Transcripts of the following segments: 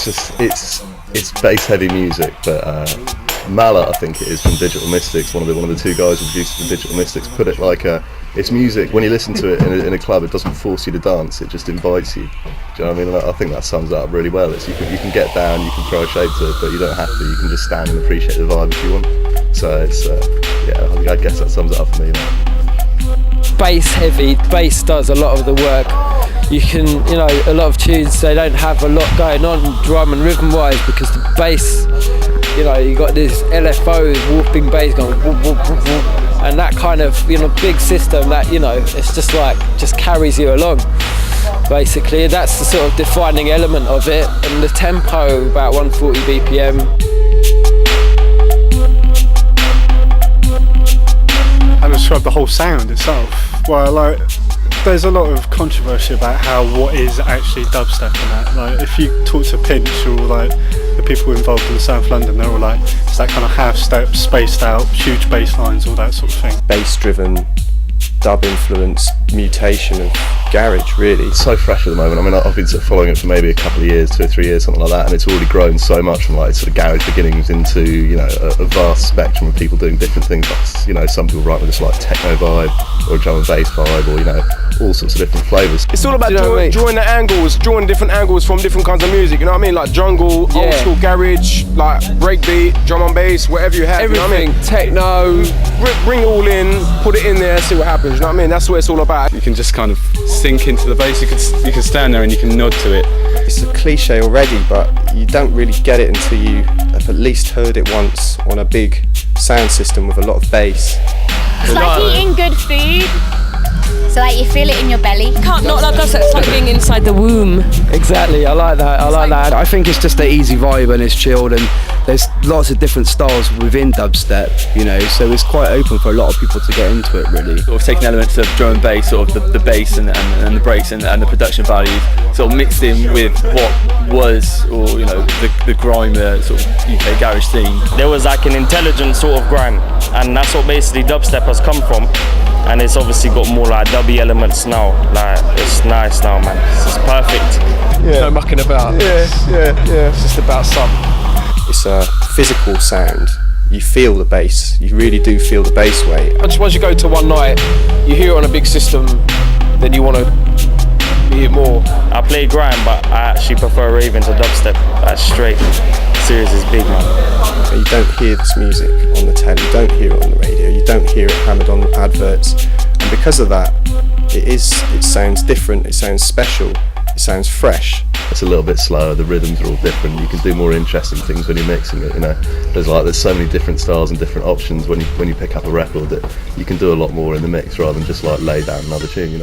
it's bass heavy music, but Mallet, I think it is, from Digital Mystics, one of the two guys who produced the Digital Mystics, put it like it's music. When you listen to it in a club, it doesn't force you to dance; it just invites you. Do you know what I mean? And I think that sums it up really well. You can get down, you can throw a shape to it, but you don't have to. You can just stand and appreciate the vibe if you want. So it's I guess that sums it up for me. Bass heavy, bass does a lot of the work. You can, a lot of tunes, they don't have a lot going on drum and rhythm wise because the bass, you got this LFO whooping bass going whoop, whoop, whoop, whoop, and that kind of, big system that, it's just carries you along. Basically, that's the sort of defining element of it, and the tempo about 140 BPM. And describe the whole sound itself. Well, there's a lot of controversy about what is actually dubstep and that. Like, if you talk to Pinch or the people involved in South London, they're all like, it's that kind of half step, spaced out, huge bass lines, all that sort of thing. Bass driven, dub influence, mutation of garage, really. It's so fresh at the moment. I mean, I've been sort of following it for maybe a couple of years, 2 or 3 years, something like that, and it's already grown so much from sort of garage beginnings into a vast spectrum of people doing different things. Like, some people write with this techno vibe or a drum and bass vibe, or all sorts of different flavours. It's all about drawing the angles, drawing different angles from different kinds of music. You know what I mean? Like jungle, old school garage, like breakbeat, drum and bass, whatever you have. Everything, you know what I mean? techno. Bring it all in, put it in there, see what happens. You know what I mean? That's what it's all about. You can just kind of sink into the bass. You can stand there and you can nod to it. It's a cliche already, but you don't really get it until you have at least heard it once on a big sound system with a lot of bass. It's like eating good food. So you feel it in your belly. Can't not like us. It's like being inside the womb. Exactly, I like that. I think it's just an easy vibe and it's chilled, and there's lots of different styles within dubstep, so it's quite open for a lot of people to get into it, really. Sort of taking elements of drum and bass, sort of the bass and the breaks and the production values, sort of mixed in with what was, or the grime sort of UK garage scene. There was like an intelligent sort of grime, and that's what basically dubstep has come from. And it's obviously got more like dubby elements now. Like, it's nice now, man. It's perfect. Yeah. No mucking about. Yeah. It's just about some. It's a physical sound. You feel the bass. You really do feel the bass weight. Once you go to one night, you hear it on a big system, then you want to hear more. I play grime, but I actually prefer raving to dubstep. That's straight. Serious is big, man. You don't hear this music on the telly, you don't hear it on the radio, you don't hear it hammered on adverts, and because of that, it sounds different, it sounds special, it sounds fresh. It's a little bit slower, the rhythms are all different, you can do more interesting things when you're mixing it, There's so many different styles and different options when you pick up a record that you can do a lot more in the mix rather than just lay down another tune,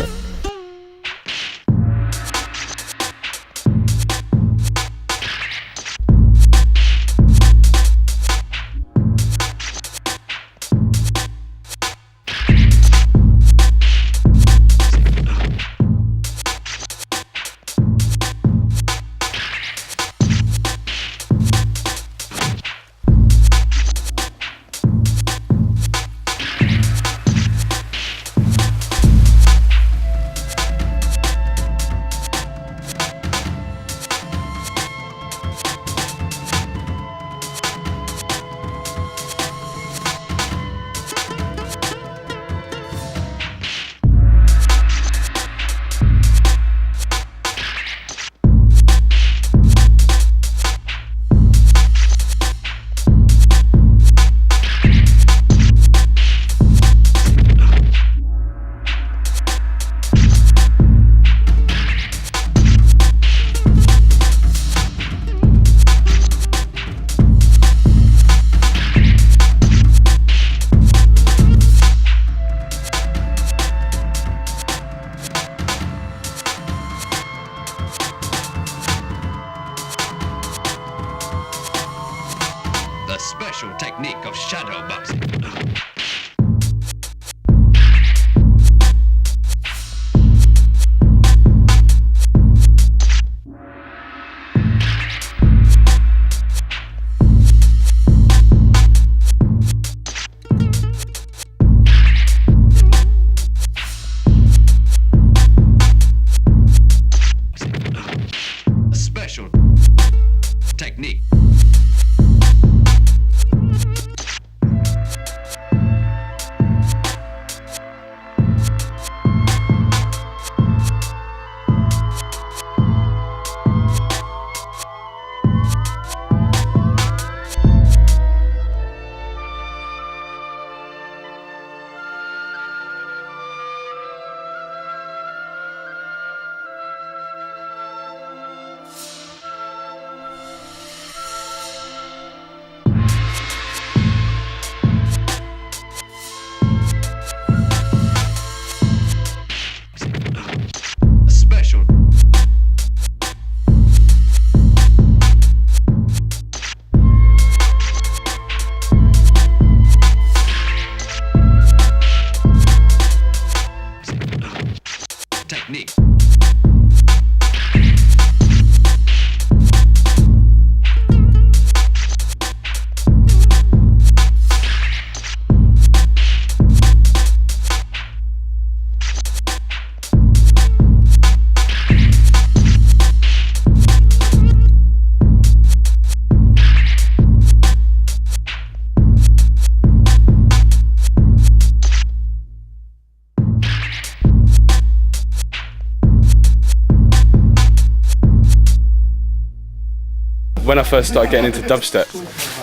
when I first started getting into dubstep,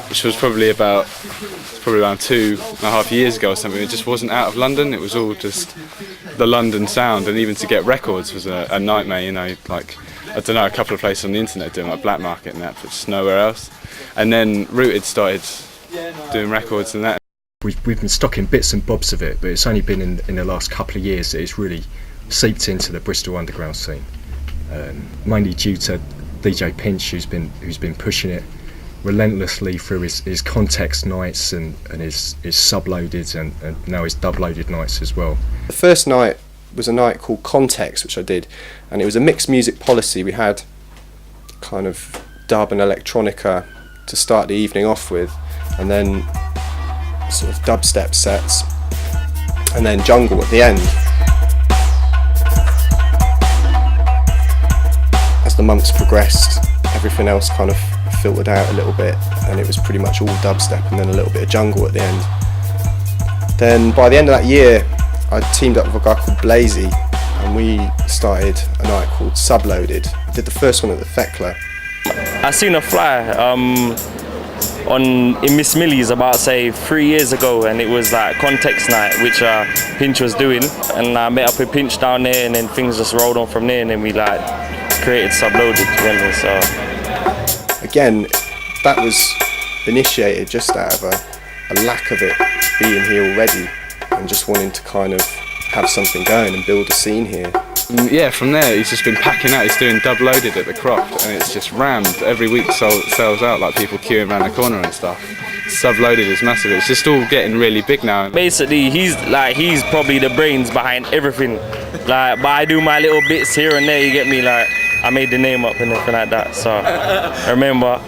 which was probably around 2.5 years ago or something, it just wasn't out of London. It was all just the London sound, and even to get records was a nightmare. You know, like I don't know, a couple of places on the internet doing like Black Market and that, but just nowhere else. And then Rooted started doing records and that. We've been stocking bits and bobs of it, but it's only been in the last couple of years that it's really seeped into the Bristol underground scene. Mainly due to DJ Pinch, who's been pushing it relentlessly through his context nights and his subloaded and now his dub-loaded nights as well. The first night was a night called Context, which I did, and it was a mixed music policy. We had kind of dub and electronica to start the evening off with, and then sort of dubstep sets, and then jungle at the end. As the months progressed, everything else kind of filtered out a little bit, and it was pretty much all dubstep and then a little bit of jungle at the end. Then by the end of that year, I teamed up with a guy called Blazy, and we started a night called Subloaded. We did the first one at the Thekla. I seen a fly in Miss Millie's about say 3 years ago, and it was like Context night, which Pinch was doing, and I met up with Pinch down there, and then things just rolled on from there, and then we like created Subloaded together. So again, that was initiated just out of a lack of it being here already, and just wanting to kind of have something going and build a scene here. Yeah, from there he's just been packing out. He's doing Dub Loaded at the Croft, and it's just rammed every week. Sells out, like people queuing around the corner and stuff. Subloaded is massive. It's just all getting really big now. Basically, he's probably the brains behind everything. Like, but I do my little bits here and there. You get me? Like, I made the name up and everything like that. So remember.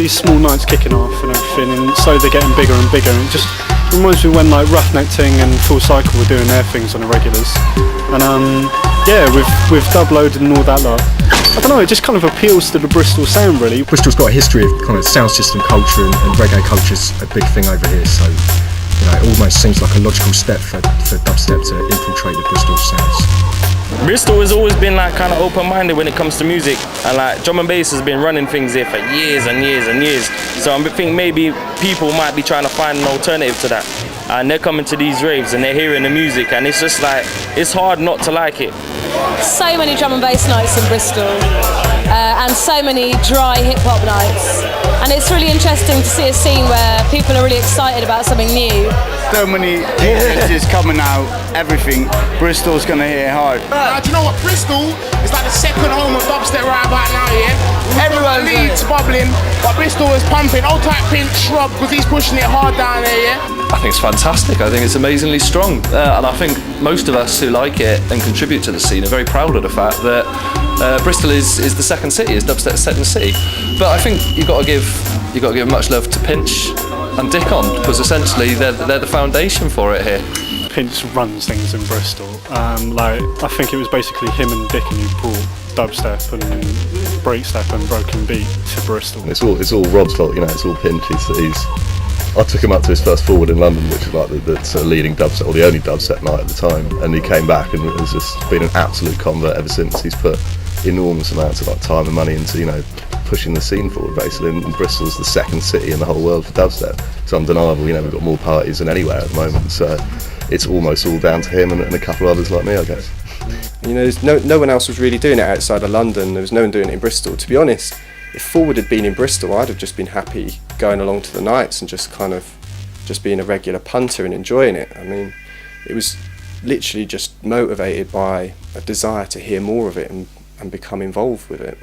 These small nights kicking off and everything, and so they're getting bigger and bigger, and it just reminds me when like Roughneck Ting and Full Cycle were doing their things on the regulars, and yeah, with Dub Loaded and all that lot, I don't know, it just kind of appeals to the Bristol sound really. Bristol's got a history of kind of sound system culture, and reggae culture's a big thing over here, so you know, it almost seems like a logical step for dubstep to infiltrate the Bristol sounds. Bristol has always been like kind of open-minded when it comes to music, and like drum and bass has been running things here for years and years and years. So I think maybe people might be trying to find an alternative to that, and they're coming to these raves and they're hearing the music, and it's just like it's hard not to like it. So many drum and bass nights in Bristol, and so many dry hip-hop nights, and it's really interesting to see a scene where people are really excited about something new. So many DJs coming out, everything. Bristol's gonna hit hard. Do you know what? Bristol is like the second home of dubstep right about now, yeah? Everyone Leeds bubbling, but Bristol is pumping. Old type Pinch Shrub, because he's pushing it hard down there, yeah? I think it's fantastic. I think it's amazingly strong, and I think most of us who like it and contribute to the scene are very proud of the fact that Bristol is the second city, is dubstep's second city. But I think you've got to give much love to Pinch and Dickon, because essentially they're the foundation for it here. Pinch runs things in Bristol. Like I think it was basically him and Dickon who brought dubstep and breakstep and broken beat to Bristol. It's all Rob's fault, you know. It's all Pinch. I took him up to his first Forward in London, which is like the sort of leading dubstep, or the only dubstep night at the time, and he came back and has just been an absolute convert ever since. He's put enormous amounts of like time and money into, you know, pushing the scene forward basically, and Bristol's the second city in the whole world for dubstep. It's undeniable, you know, we've got more parties than anywhere at the moment, so it's almost all down to him and a couple of others like me, I guess. You know, there's no one else was really doing it outside of London. There was no one doing it in Bristol. To be honest, if Forward had been in Bristol, I'd have just been happy going along to the nights and just kind of just being a regular punter and enjoying it. I mean, it was literally just motivated by a desire to hear more of it and become involved with it.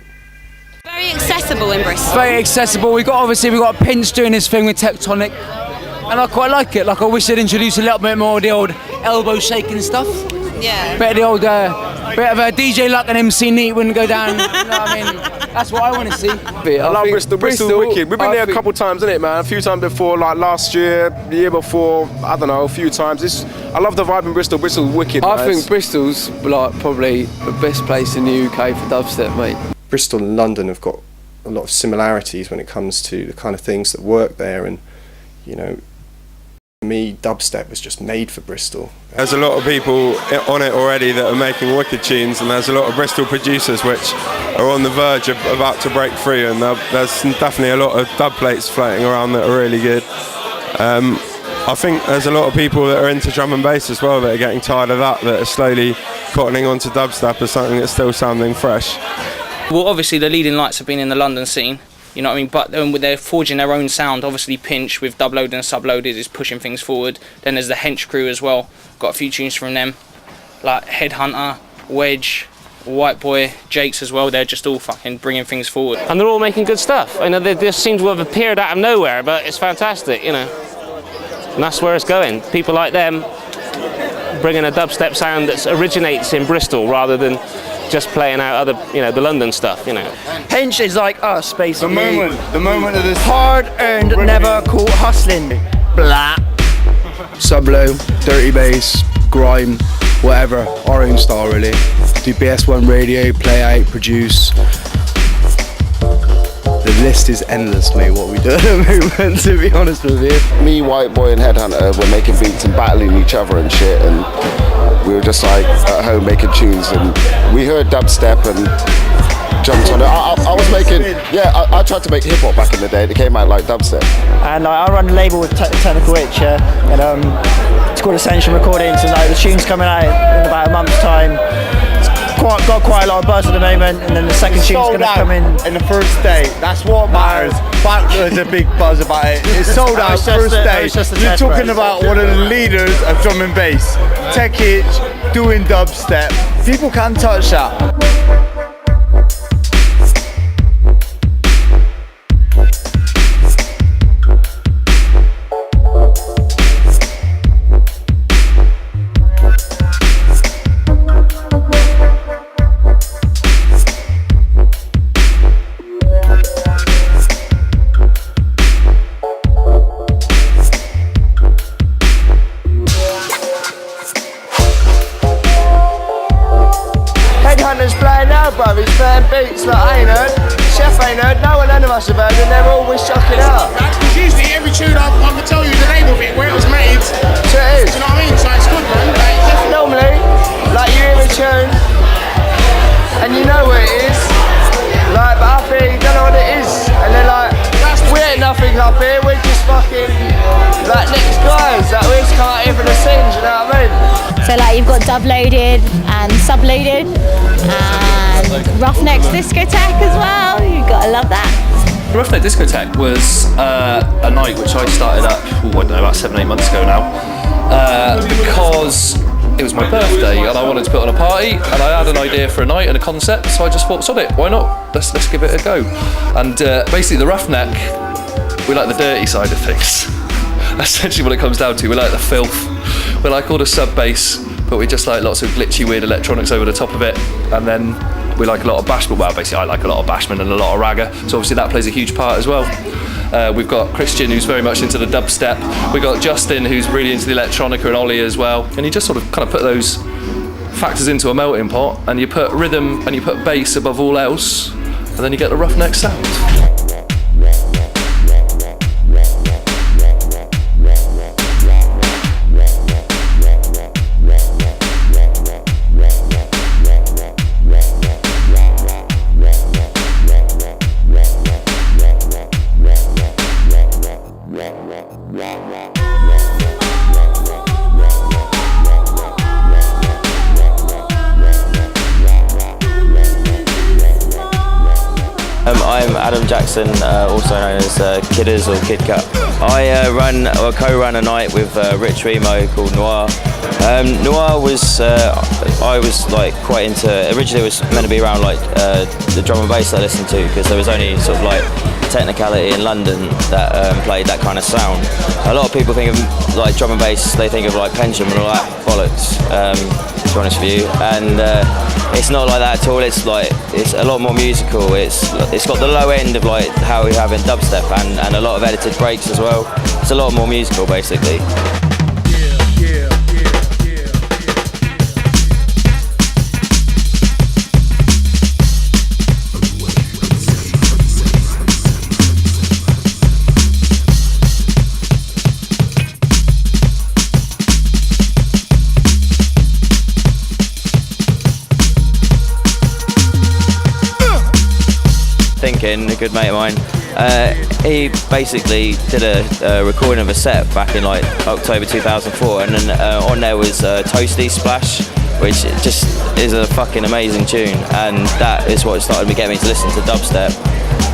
Very accessible in Bristol. Very accessible. We've got Pinch doing his thing with Tectonic, and I quite like it. Like, I wish they'd introduce a little bit more of the old elbow shaking stuff. Yeah. Bit of the old, bit of a DJ Luck and MC Neat wouldn't go down. You know what I mean? That's what I want to see. I love Bristol. Bristol's wicked. We've been there a couple times, innit, man? A few times before, like last year, the year before. I don't know, a few times. I love the vibe in Bristol. Bristol's wicked. I think Bristol's like probably the best place in the UK for dubstep, mate. Bristol and London have got a lot of similarities when it comes to the kind of things that work there, and you know, for me, dubstep was just made for Bristol. There's a lot of people on it already that are making wicked tunes, and there's a lot of Bristol producers which are on the verge of about to break free, and there's definitely a lot of dub plates floating around that are really good. I think there's a lot of people that are into drum and bass as well that are getting tired of that are slowly cottoning onto dubstep as something that's still sounding fresh. Well, obviously the leading lights have been in the London scene, you know what I mean, but they're forging their own sound. Obviously Pinch with Dubloaded and Subloaded is pushing things forward. Then there's the Hench crew as well, got a few tunes from them, like Headhunter, Wedge, White Boy, Jakes as well. They're just all fucking bringing things forward. And they're all making good stuff. I know they just seem to have appeared out of nowhere, but it's fantastic, you know. And that's where it's going. People like them bringing a dubstep sound that originates in Bristol rather than just playing out other, you know, the London stuff, you know. Hench is like us, basically. The moment of this hard-earned, never caught hustling. Blah. Sublow, dirty bass, grime, whatever, our own style really. Do BS1 radio, play out, produce. The list is endless, mate, what we do at the moment, to be honest with you. Me, White Boy and Headhunter were making beats and battling each other and shit, and we were just like at home making tunes, and we heard dubstep and jumped on it. I was making, I tried to make hip hop back in the day. It came out like dubstep. And I run a label with Technical Itch, and it's called Ascension Recordings, and the tune's coming out in about a month's time. Got quite a lot of buzz at the moment, and then the second tune's going to come in the first day. That's what matters. There's a big buzz about it. It's sold out first day. You're talking about one of the leaders of drum and bass, Tech Itch, doing dubstep. People can't touch that. He's playing beats that I ain't heard, Chef ain't heard, none of us have heard, and they're always shocking out. Because usually every tune I can tell you the name of it, where it was made. So it is. Do you know what I mean? So it's good, man. Normally, like you hear a tune, and you know what it is, like, but up here you don't know what it is, and they're like, we ain't nothing up here, we're just fucking, like, next guys, like, we just come out here for the scenes, you know what I mean? So like you've got Dubloaded and Subloaded and Roughnecks Discotheque as well. You've got to love that. Roughneck Discotheque was a night which I started up, I don't know, about 7-8 months ago now, because it was my birthday and I wanted to put on a party, and I had an idea for a night and a concept, so I just thought, sod it, why not? Let's give it a go. And basically the Roughneck, we like the dirty side of things. Essentially what it comes down to, we like the filth, we like all the sub bass, but we just like lots of glitchy weird electronics over the top of it, and then we like a lot of bashment. Well, basically I like a lot of bashment and a lot of ragga, so obviously that plays a huge part as well. We've got Christian, who's very much into the dubstep. We've got Justin, who's really into the electronica, and Ollie as well. And you just sort of kind of put those factors into a melting pot, and you put rhythm and you put bass above all else, and then you get the Roughneck sound. I'm Adam Jackson, also known as Kidders or Kid Cat. I co-run a night with Rich Remo called Noir. Noir was I was like quite into. Originally, it was meant to be around like the drum and bass that I listened to, because there was only sort of like Technicality in London that played that kind of sound. A lot of people think of like drum and bass, they think of like Pendulum and all that bollocks, to be honest with you, and it's not like that at all. It's a lot more musical. It's got the low end of like how we have in dubstep, and a lot of edited breaks as well. It's a lot more musical basically. Thinking, a good mate of mine, he basically did a recording of a set back in like October 2004, and then on there was Toasty Splash, which just is a fucking amazing tune, and that is what started me getting me to listen to dubstep.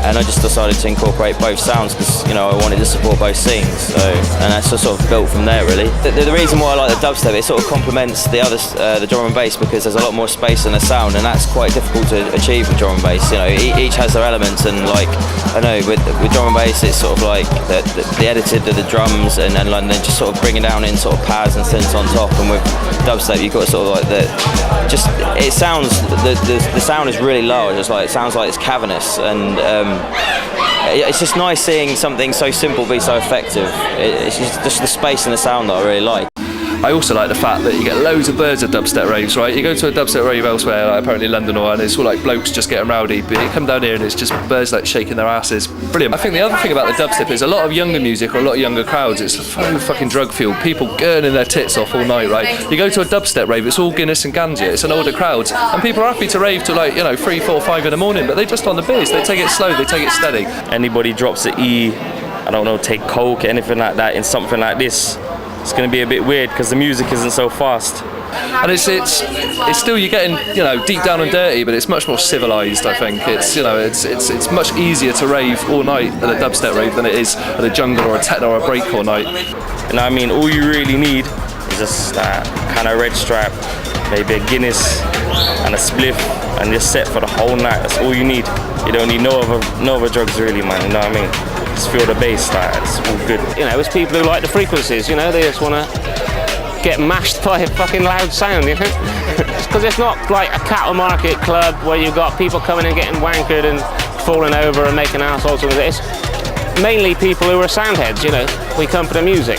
And I just decided to incorporate both sounds because, you know, I wanted to support both scenes. So, and that's just sort of built from there, really. The reason why I like the dubstep, it sort of complements the other, the drum and bass, because there's a lot more space in the sound, and that's quite difficult to achieve with drum and bass. You know, each has their elements, and like I know with drum and bass, it's sort of like the edited of the drums, and then just sort of bringing down in sort of pads and synths on top. And with dubstep, you've got sort of like it sounds the sound is really large. It's like it sounds like it's cavernous, and it's just nice seeing something so simple be so effective. It's just the space and the sound that I really like. I also like the fact that you get loads of birds at dubstep raves, right? You go to a dubstep rave elsewhere, like apparently London or, and it's all like blokes just getting rowdy, but you come down here and it's just birds like shaking their asses. Brilliant. I think the other thing about the dubstep is a lot of younger music or a lot of younger crowds, it's so fucking drug fueled. People gurning their tits off all night, right? You go to a dubstep rave, it's all Guinness and ganja, it's an older crowd, and people are happy to rave to like, you know, 3, 4, 5 in the morning, but they just on the biz, they take it slow, they take it steady. Anybody drops an E, I don't know, take coke, anything like that in something like this, it's going to be a bit weird because the music isn't so fast. And it's still, you're getting, you know, deep down and dirty, but it's much more civilized. I think it's, you know, it's much easier to rave all night at a dubstep rave than it is at a jungle or a techno or a breakcore night. And I mean, all you really need is just that kind of red stripe, maybe a Guinness and a spliff, and you're set for the whole night. That's all you need. You don't need no other drugs really, man. You know what I mean? Just feel the bass, like it's all good. You know, it's people who like the frequencies. You know, they just want to get mashed by a fucking loud sound. You know, because it's not like a cattle market club where you've got people coming and getting wankered and falling over and making assholes. It's mainly people who are soundheads. You know, we come for the music.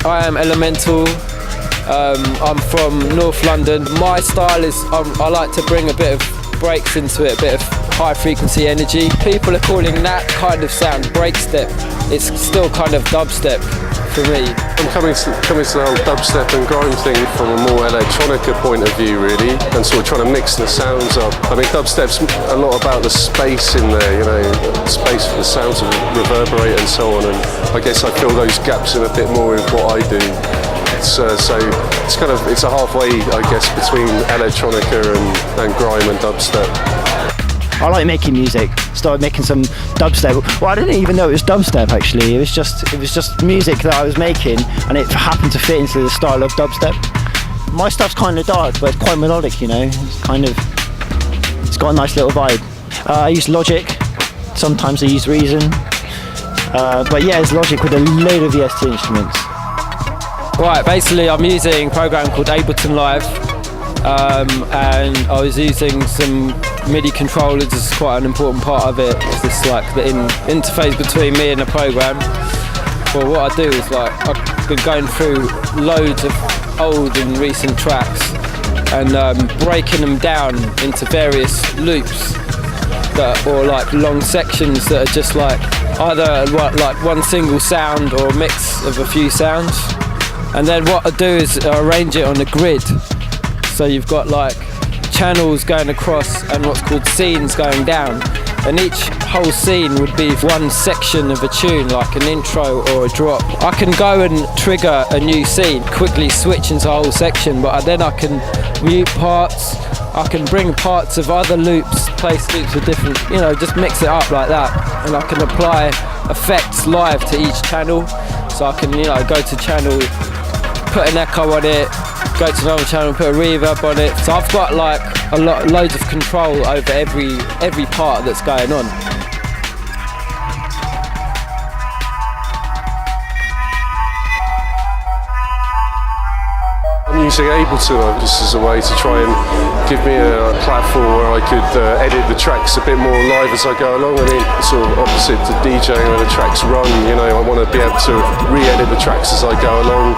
I am Elemental. I'm from North London. My style is I like to bring a bit of breaks into it, a bit of high frequency energy. People are calling that kind of sound breakstep. It's still kind of dubstep for me. I'm coming to the whole dubstep and grime thing from a more electronica point of view, really, and sort of trying to mix the sounds up. I mean, dubstep's a lot about the space in there, you know, space for the sound to reverberate and so on, and I guess I fill those gaps in a bit more with what I do. So it's kind of, it's a halfway, I guess, between electronica and grime and dubstep. I like making music. Started making some dubstep. Well, I didn't even know it was dubstep actually. It was just music that I was making, and it happened to fit into the style of dubstep. My stuff's kind of dark, but it's quite melodic. You know, it's got a nice little vibe. I use Logic. Sometimes I use Reason. But yeah, it's Logic with a load of VST instruments. Right, basically I'm using a program called Ableton Live, and I was using some MIDI controllers as quite an important part of it. It's just like the interface between me and the program. Well, what I do is like I've been going through loads of old and recent tracks and breaking them down into various loops. or like long sections that are just like either like one single sound or a mix of a few sounds. And then what I do is arrange it on a grid. So you've got like channels going across and what's called scenes going down. And each whole scene would be one section of a tune, like an intro or a drop. I can go and trigger a new scene, quickly switch into a whole section, but then I can mute parts, I can bring parts of other loops, place loops with different, just mix it up like that. And I can apply effects live to each channel. So I can, go to channel, put an echo on it, go to another channel, put a reverb on it. So I've got like loads of control over every part that's going on. I'm using Ableton just as a way to try and give me a platform where I could edit the tracks a bit more live as I go along. I mean, sort of opposite to DJing when the tracks run, I want to be able to re-edit the tracks as I go along,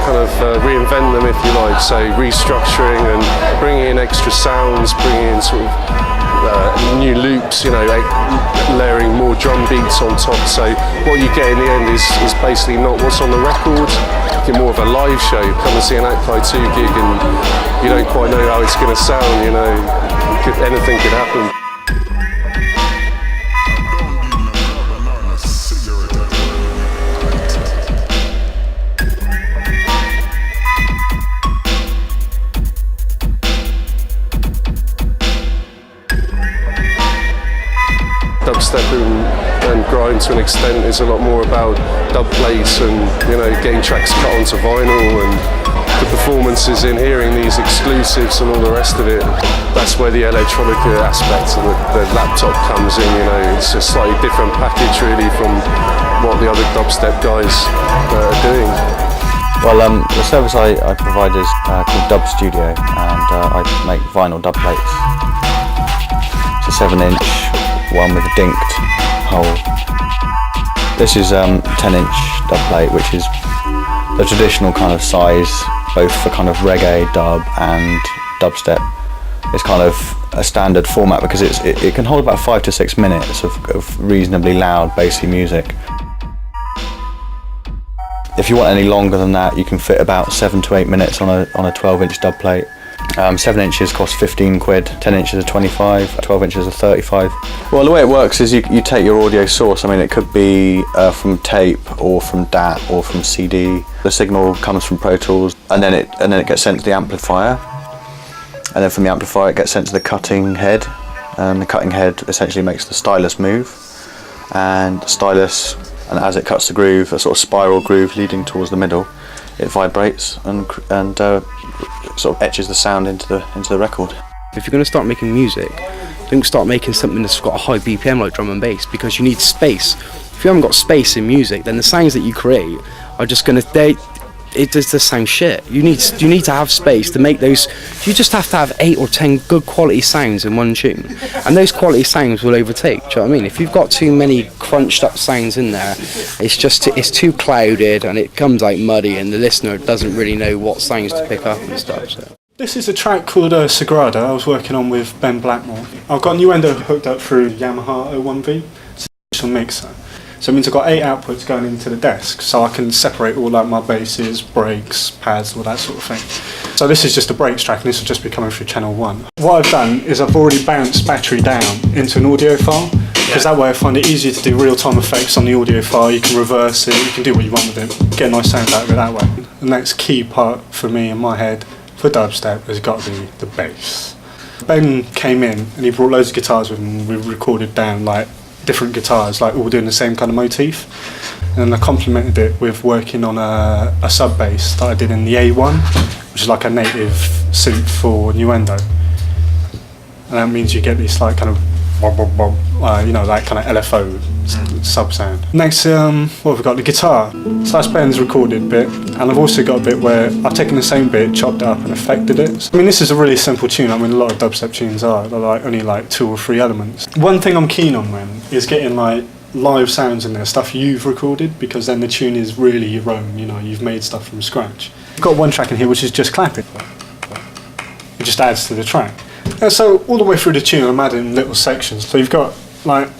kind of reinvent them if you like, so restructuring and bringing in extra sounds, bringing in sort of new loops, layering more drum beats on top. So what you get in the end is basically not what's on the record. You get more of a live show. Come and see an Akpai 2 gig and you don't quite know how it's going to sound, anything could happen. Dubstep and grime to an extent is a lot more about dub plates and getting tracks cut onto vinyl, and the performances in hearing these exclusives and all the rest of it. That's where the electronica aspect and the laptop comes in. It's a slightly different package really from what the other dubstep guys are doing. Well, the service I provide is called Dub Studio, and I make vinyl dub plates. It's a 7-inch one with a dinked hole. This is 10-inch dub plate, which is the traditional kind of size, both for kind of reggae, dub and dubstep. It's kind of a standard format because it can hold about 5 to 6 minutes of reasonably loud, bassy music. If you want any longer than that, you can fit about 7 to 8 minutes on a 12-inch dub plate. 7 inches cost 15 quid, 10 inches are 25, 12 inches are 35. Well, the way it works is you take your audio source. I mean, it could be from tape or from DAT or from CD. The signal comes from Pro Tools, and then it gets sent to the amplifier, and then from the amplifier it gets sent to the cutting head, and the cutting head essentially makes the stylus move, and the stylus, and as it cuts the groove, a sort of spiral groove leading towards the middle, it vibrates and sort of etches the sound into the record. If you're going to start making music, don't start making something that's got a high BPM like drum and bass, because you need space. If you haven't got space in music, then the sounds that you create are just going to it just sound shit. You need to have space to make those. You just have to have 8 or 10 good quality sounds in one tune, and those quality sounds will overtake. Do you know what I mean? If you've got too many crunched up sounds in there, it's too clouded and it comes out muddy, and the listener doesn't really know what sounds to pick up and stuff. So. This is a track called Sagrada I was working on with Ben Blackmore. I've got Nuendo hooked up through Yamaha 01V. It's a digital mixer. So it means I've got 8 outputs going into the desk, so I can separate all like my basses, breaks, pads, all that sort of thing. So this is just a breaks track, and this will just be coming through channel 1. What I've done is I've already bounced battery down into an audio file, because that way I find it easier to do real-time effects on the audio file. You can reverse it, you can do what you want with it, get a nice sound out of it that way. The next key part for me in my head for dubstep has got to be the bass. Ben came in and he brought loads of guitars with him, and we recorded down like different guitars, like all doing the same kind of motif, and then I complemented it with working on a sub bass that I did in the A1, which is like a native synth for Nuendo, and that means you get this like kind of that kind of LFO sub sound. Next, what have we got? The guitar. So that's Ben's recorded bit, and I've also got a bit where I've taken the same bit, chopped it up and affected it. So, I mean, this is a really simple tune. I mean, a lot of dubstep tunes are. They're like only like 2 or 3 elements. One thing I'm keen on, man, is getting like live sounds in there, stuff you've recorded, because then the tune is really your own, you've made stuff from scratch. I've got one track in here which is just clapping. It just adds to the track. And so all the way through the tune, I'm adding little sections. So you've got like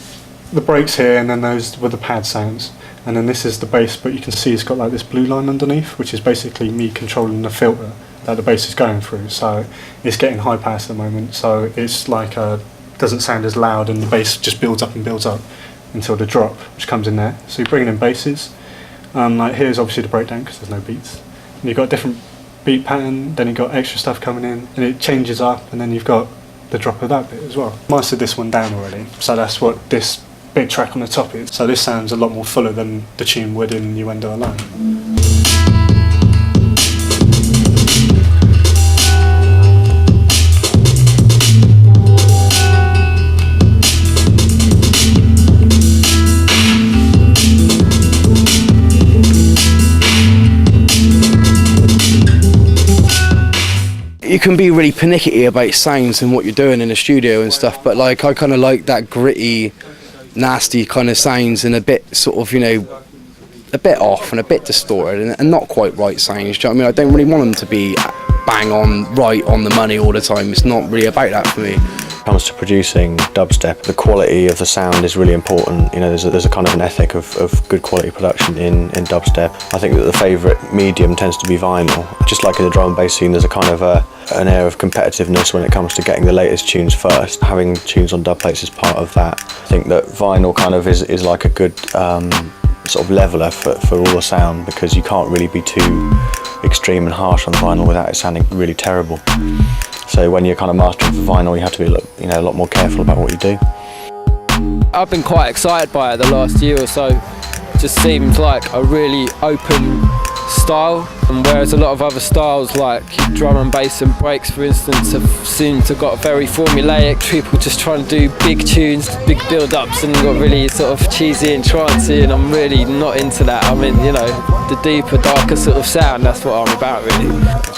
the breaks here, and then those with the pad sounds, and then this is the bass. But you can see it's got like this blue line underneath, which is basically me controlling the filter that the bass is going through. So it's getting high pass at the moment, so it's like doesn't sound as loud, and the bass just builds up and builds up until the drop, which comes in there. So you're bringing in basses. Like here's obviously the breakdown because there's no beats. And you've got a different beat pattern, then you've got extra stuff coming in, and it changes up, and then you've got the drop of that bit as well. Mastered this one down already, so that's what this big track on the top is. So this sounds a lot more fuller than the tune would in Innuendo alone. You can be really pernickety about sounds and what you're doing in the studio and stuff, but like I kind of like that gritty, nasty kind of sounds and a bit sort of, you know, a bit off and a bit distorted and not quite right sounds. Do you know what I mean? I don't really want them to be bang on, right on the money all the time. It's not really about that for me. When it comes to producing dubstep, the quality of the sound is really important. You know, there's a kind of an ethic of good quality production in dubstep. I think that the favourite medium tends to be vinyl. Just like in the drum and bass scene, there's a kind of an air of competitiveness when it comes to getting the latest tunes first. Having tunes on dub plates is part of that. I think that vinyl kind of is like a good sort of leveller for all the sound, because you can't really be too extreme and harsh on vinyl without it sounding really terrible. So when you're kind of mastering for vinyl, you have to be a lot more careful about what you do. I've been quite excited by it the last year or so. It just seems like a really open style, and whereas a lot of other styles like drum and bass and breaks, for instance, have seemed to got very formulaic. People just trying to do big tunes, big build-ups, and got really sort of cheesy and trancey, and I'm really not into that. I mean, you know, the deeper, darker sort of sound, that's what I'm about really.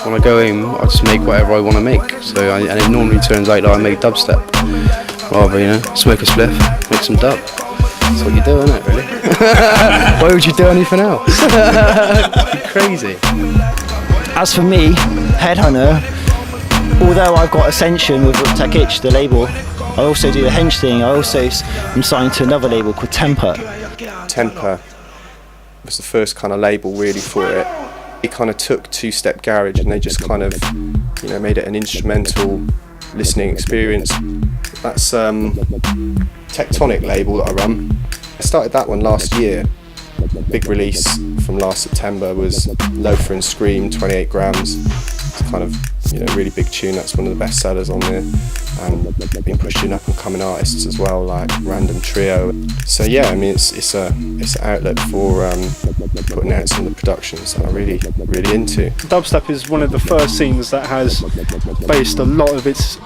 When I go home, I just make whatever I want to make. And it normally turns out that I make dubstep. Rather, you know, smoke a spliff, make some dub. That's what you do, isn't it, really? Why would you do anything else? Crazy. As for me, Headhunter, although I've got Ascension with Tech Itch, the label, I also do the hench thing. I also am signed to another label called Temper. Temper was the first kind of label really for it. It kind of took Two Step Garage and they just kind of, you know, made it an instrumental listening experience. That's Tectonic label that I run. I started that one last year. Big release from last September was Loafer and Scream, 28 grams. It's kind of, you know, really big tune. That's one of the best sellers on there. And I've been pushing up and coming artists as well, like Random Trio. So yeah, I mean, it's an outlet for putting out some of the productions that I'm really into. Dubstep is one of the first scenes that has based a lot of its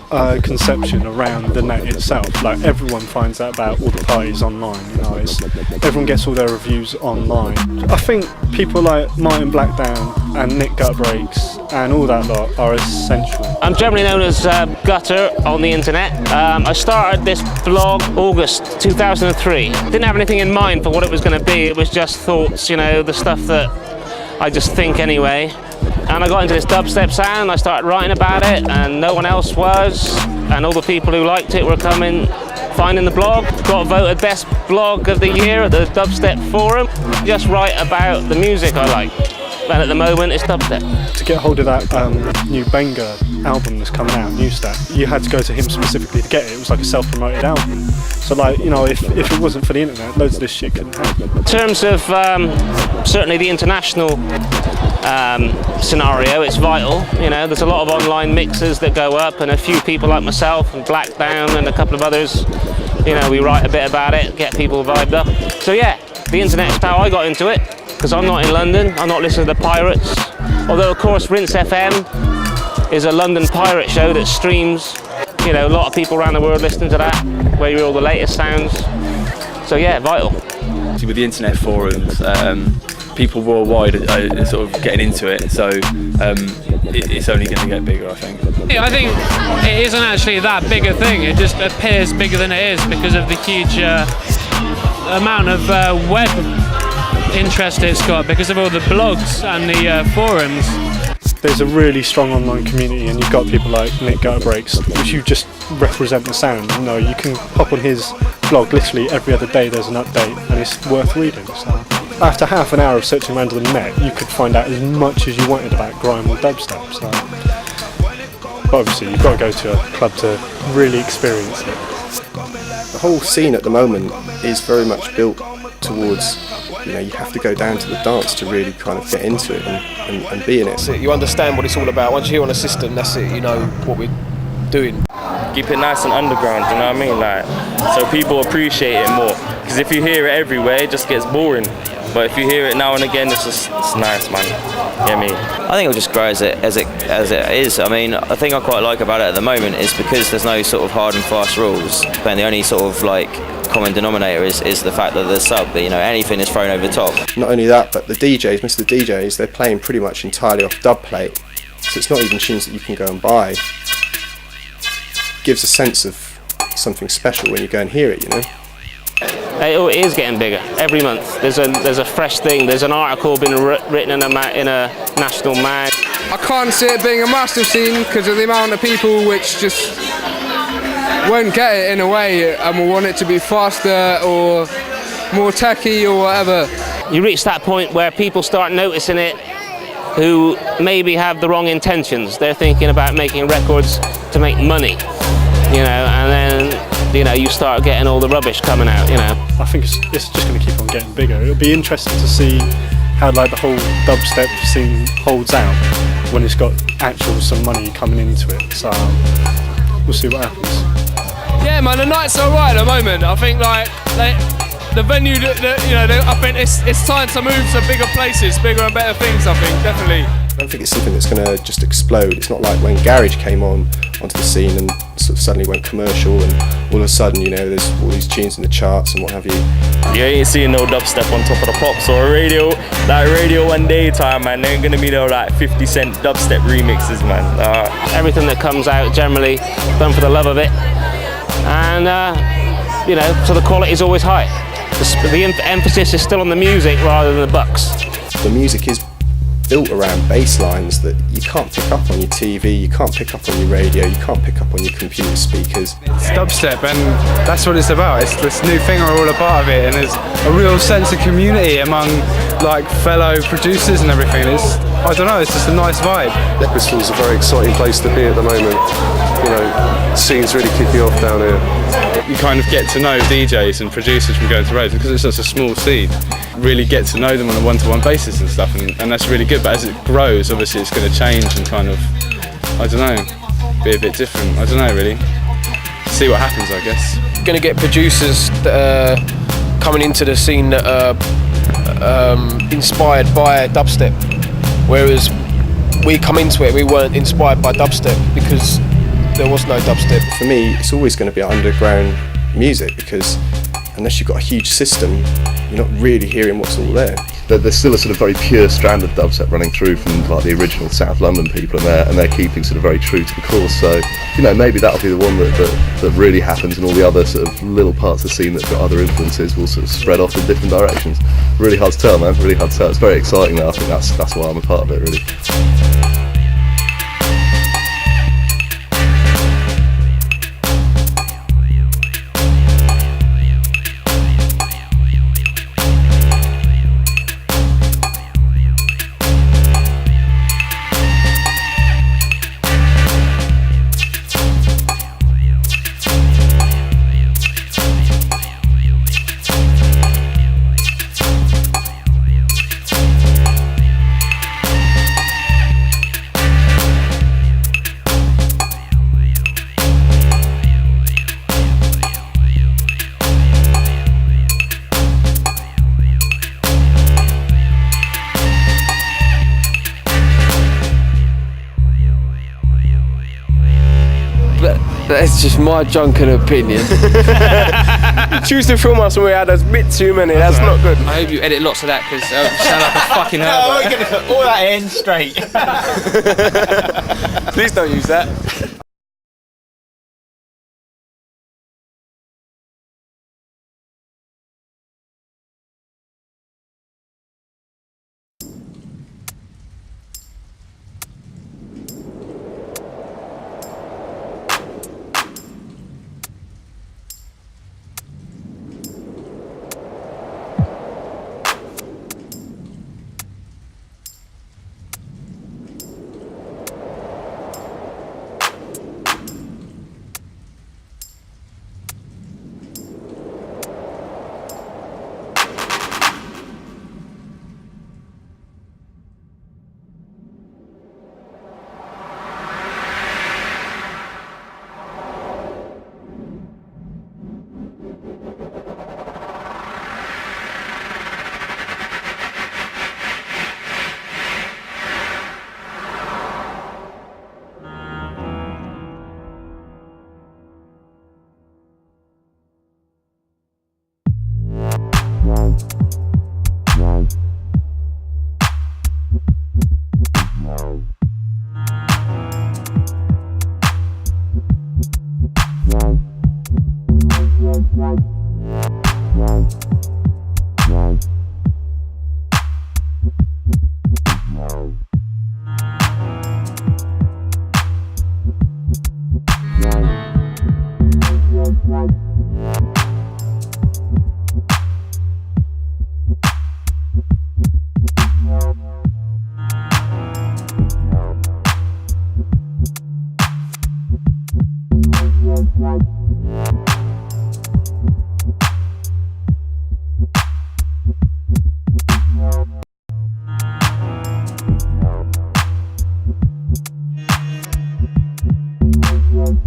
conception around the net itself. Like everyone finds out about all the parties online. You know, everyone gets all their reviews online. I think people like Martin Blackdown and Nick Gutbreaks and all that lot are essential. I'm generally known as Gutter on the internet. I started this blog August 2003. Didn't have anything in mind for what it was going to be. It was just thoughts, you know, the stuff that I just think anyway. And I got into this dubstep sound, I started writing about it, and no one else was. And all the people who liked it were finding the blog. Got voted best blog of the year at the Dubstep Forum. Just write about the music I like. And at the moment it's dubstep. To get hold of that new Benga album that's coming out, New Stat, you had to go to him specifically to get it. It was like a self-promoted album. So like, you know, if it wasn't for the internet, loads of this shit couldn't happen. In terms of certainly the international scenario, it's vital. You know, there's a lot of online mixes that go up, and a few people like myself and Blackdown and a couple of others, you know, we write a bit about it, get people vibed up. So yeah, the internet's how I got into it, because I'm not in London, I'm not listening to the Pirates. Although of course Rinse FM is a London pirate show that streams, you know, a lot of people around the world listening to that, where you hear all the latest sounds. So yeah, vital. With the internet forums, people worldwide are sort of getting into it, so it's only going to get bigger, I think. I think it isn't actually that big a thing, it just appears bigger than it is because of the huge amount of web interest it's got, because of all the blogs and the forums. there's a really strong online community, and you've got people like Nick Gutterbreaks, which you just represent the sound. You know, you can hop on his blog literally every other day. There's an update, and it's worth reading. So after half an hour of searching around on the net, you could find out as much as you wanted about grime or dubstep. So, but obviously, you've got to go to a club to really experience it. The whole scene at the moment is very much built towards, you know, you have to go down to the dance to really kind of get into it and be in it. So you understand what it's all about. Once you're on a system, that's it, you know what we're doing. Keep it nice and underground, you know what I mean? Like, so people appreciate it more. Because if you hear it everywhere, it just gets boring. But if you hear it now and again, it's nice, man. You know what I mean? I think it'll just grow as it is. I mean, the thing I quite like about it at the moment is because there's no sort of hard and fast rules, and the only sort of like common denominator is the fact that there's sub, you know, anything is thrown over the top. Not only that, but the DJs, Mr. DJs, they're playing pretty much entirely off dub plate, so it's not even tunes that you can go and buy. Gives a sense of something special when you go and hear it, you know. It is getting bigger every month. There's a fresh thing. There's an article been written in a national mag. I can't see it being a massive scene because of the amount of people which just won't get it in a way and will want it to be faster or more techy or whatever. You reach that point where people start noticing it who maybe have the wrong intentions. They're thinking about making records to make money, you know, and then, you know, you start getting all the rubbish coming out, you know. I think it's just going to keep on getting bigger. It'll be interesting to see how like the whole dubstep scene holds out when it's got some money coming into it. So we'll see what happens. Yeah, man, the night's alright at the moment. I think like the venue, I think it's time to move to bigger places, bigger and better things. I think definitely. I don't think it's something that's going to just explode. It's not like when Garage came onto the scene and sort of suddenly went commercial, and all of a sudden, you know, there's all these tunes in the charts and what have you. You ain't seeing no dubstep on top of the pops or radio. Like Radio 1 Daytime, man, there ain't gonna be no like 50 Cent dubstep remixes, man. Everything that comes out generally done for the love of it, and you know, so the quality is always high. The emphasis is still on the music rather than the bucks. The music is built around bass lines that you can't pick up on your TV, you can't pick up on your radio, you can't pick up on your computer speakers. It's dubstep, and that's what it's about. It's this new thing, we're all a part of it, and there's a real sense of community among like fellow producers and everything. I don't know, it's just a nice vibe. Bristol's a very exciting place to be at the moment. You know, the scene's really kicking off down here. You kind of get to know DJs and producers from going to raves because it's such a small scene. Really get to know them on a one-to-one basis and stuff, and that's really good. But as it grows, obviously it's going to change and kind of, I don't know, be a bit different. I don't know really. See what happens, I guess. Going to get producers that are coming into the scene that are inspired by dubstep, whereas we come into it, we weren't inspired by dubstep because there was no dubstep. For me, it's always going to be underground music because unless you've got a huge system, you're not really hearing what's all there. There's still a sort of very pure strand of dubstep running through from like the original South London people, and they're keeping sort of very true to the course. So, you know, maybe that'll be the one that really happens, and all the other sort of little parts of the scene that've got other influences will sort of spread off in different directions. Really hard to tell, man. Really hard to tell. It's very exciting though. I think that's why I'm a part of it, really. That's just my drunken opinion. Choose to film us when we had a bit too many, that's not good. I hope you edit lots of that because I sound like a fucking Oh, Herbert. we're going to put all that in straight. Please don't use that.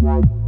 Right.